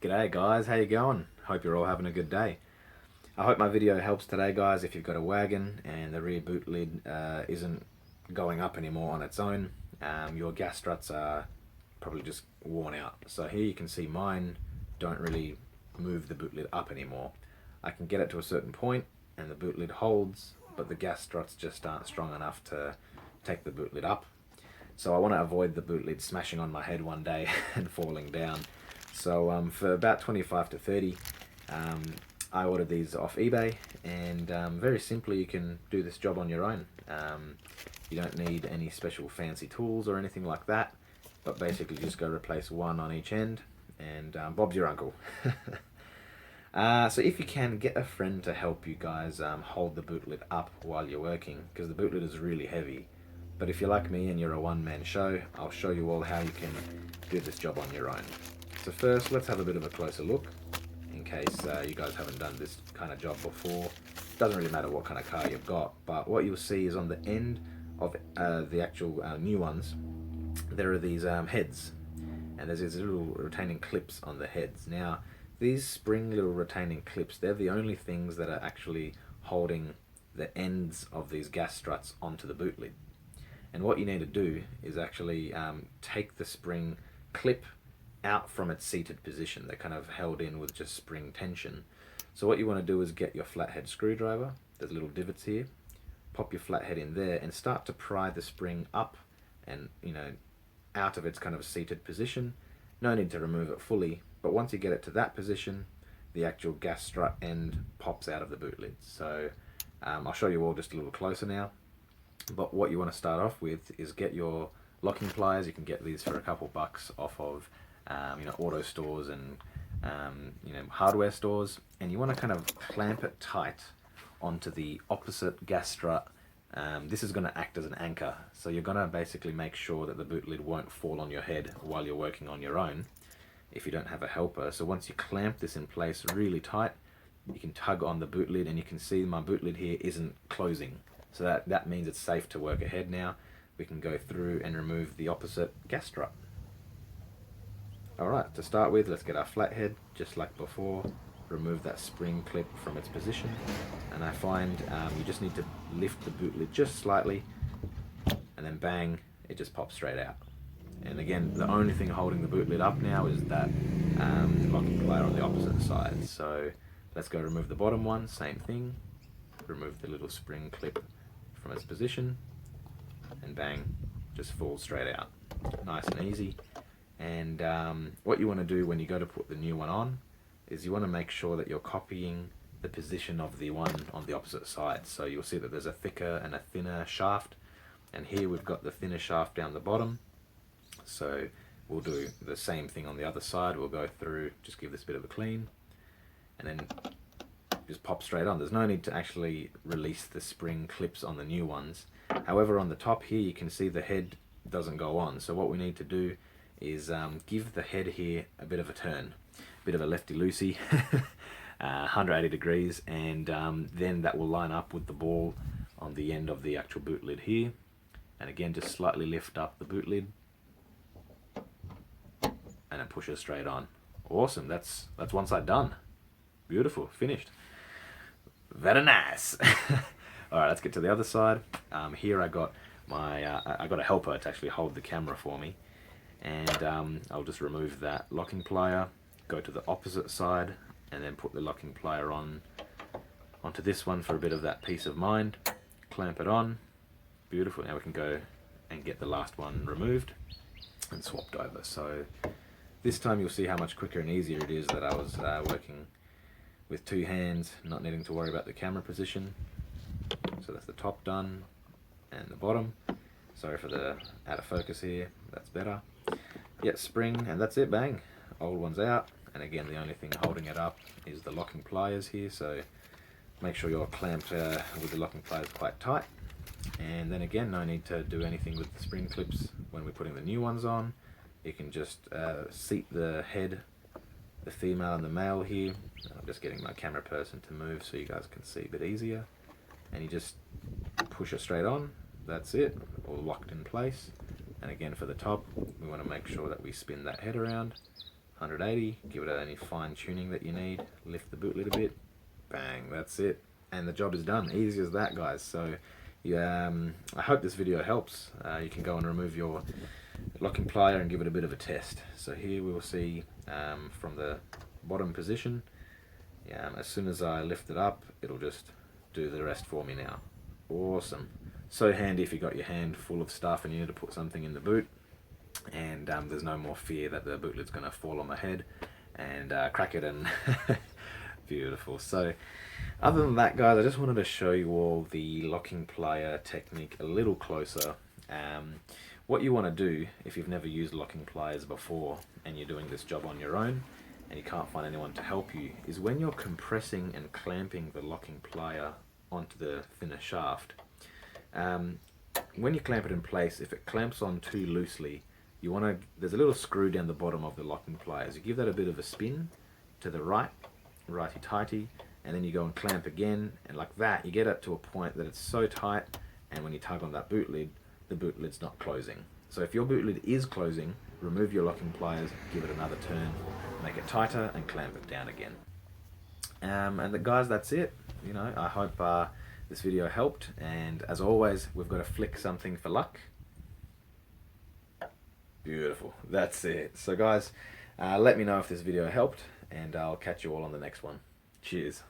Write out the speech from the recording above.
G'day guys, how you going? Hope you're all having a good day. I hope my video helps today guys. If you've got a wagon and the rear boot lid isn't going up anymore on its own, your gas struts are probably just worn out. So here you can see mine don't really move the boot lid up anymore. I can get it to a certain point and the boot lid holds, but the gas struts just aren't strong enough to take the boot lid up. So I want to avoid the boot lid smashing on my head one day and falling down. So for about 25 to 30, I ordered these off eBay, and very simply you can do this job on your own. You don't need any special fancy tools or anything like that, but basically just go replace one on each end, and Bob's your uncle. So if you can, get a friend to help you guys hold the boot lid up while you're working, because the boot lid is really heavy. But if you're like me and you're a one-man show, I'll show you all how you can do this job on your own. So first, let's have a bit of a closer look, in case you guys haven't done this kind of job before. Doesn't really matter what kind of car you've got, but what you'll see is on the end of the actual new ones, there are these heads, and there's these little retaining clips on the heads. Now, these spring little retaining clips, they're the only things that are actually holding the ends of these gas struts onto the boot lid. And what you need to do is actually take the spring clip out from its seated position. They're kind of held in with just spring tension. So what you want to do is get your flathead screwdriver. There's little divots here. Pop your flathead in there and start to pry the spring up and, out of its kind of seated position. No need to remove it fully, but once you get it to that position, the actual gas strut end pops out of the boot lid. So I'll show you all just a little closer now. But what you want to start off with is get your locking pliers. You can get these for a couple bucks off of auto stores and hardware stores, and you want to kind of clamp it tight onto the opposite gas strut. This is going to act as an anchor, so you're going to basically make sure that the boot lid won't fall on your head while you're working on your own if you don't have a helper. So once you clamp this in place really tight, you can tug on the boot lid, and you can see my boot lid here isn't closing. So that means it's safe to work ahead now. We can go through and remove the opposite gas strut. Alright, to start with, let's get our flathead, just like before. Remove that spring clip from its position. And I find you just need to lift the boot lid just slightly, and then bang, it just pops straight out. And again, the only thing holding the boot lid up now is that locking plier on the opposite side. So let's go remove the bottom one, same thing. Remove the little spring clip from its position, and bang, just falls straight out. Nice and easy. And what you want to do when you go to put the new one on is you want to make sure that you're copying the position of the one on the opposite side. So you'll see that there's a thicker and a thinner shaft, and here we've got the thinner shaft down the bottom. So we'll do the same thing on the other side. We'll go through, just give this a bit of a clean, and then just pop straight on. There's no need to actually release the spring clips on the new ones. However, on the top here you can see the head doesn't go on. So what we need to do is give the head here a bit of a turn, a bit of a lefty-loosey, 180 degrees, and then that will line up with the ball on the end of the actual boot lid here. And again, just slightly lift up the boot lid, and it pushes straight on. Awesome, that's one side done. Beautiful, finished. Very nice. All right, let's get to the other side. Here I got I got a helper to actually hold the camera for me, and I'll just remove that locking plier, go to the opposite side, and then put the locking plier onto this one for a bit of that peace of mind. Clamp it on. Beautiful. Now we can go and get the last one removed and swapped over. So this time you'll see how much quicker and easier it is that I was working with two hands, not needing to worry about the camera position. So that's the top done, and the bottom. Sorry for the out of focus here, that's better. Yeah, spring, and that's it, bang. Old one's out, and again, the only thing holding it up is the locking pliers here, so make sure you're clamped with the locking pliers quite tight. And then again, no need to do anything with the spring clips when we're putting the new ones on. You can just seat the head, the female and the male here. I'm just getting my camera person to move so you guys can see a bit easier. And you just push it straight on. That's it, all locked in place. And again, for the top, we want to make sure that we spin that head around 180, give it any fine tuning that you need, lift the boot lid a bit, bang, that's it. And the job is done. Easy as that, guys. So yeah, I hope this video helps. You can go and remove your locking plier and give it a bit of a test. So here we will see from the bottom position, as soon as I lift it up, it'll just do the rest for me now. Awesome. So handy if you got your hand full of stuff and you need to put something in the boot, and there's no more fear that the boot lid's going to fall on the head and crack it and beautiful. So other than that, guys, I just wanted to show you all the locking plier technique a little closer. What you want to do if you've never used locking pliers before and you're doing this job on your own and you can't find anyone to help you, is when you're compressing and clamping the locking plier onto the thinner shaft, when you clamp it in place, if it clamps on too loosely, you want to, there's a little screw down the bottom of the locking pliers. You give that a bit of a spin to the right, righty-tighty, and then you go and clamp again, and like that you get it to a point that it's so tight, and when you tug on that boot lid, the boot lid's not closing. So if your boot lid is closing, remove your locking pliers, give it another turn, make it tighter, and clamp it down again. And guys, that's it. You know, I hope this video helped, and as always, we've got to flick something for luck. Beautiful, that's it. So guys, let me know if this video helped, and I'll catch you all on the next one. Cheers.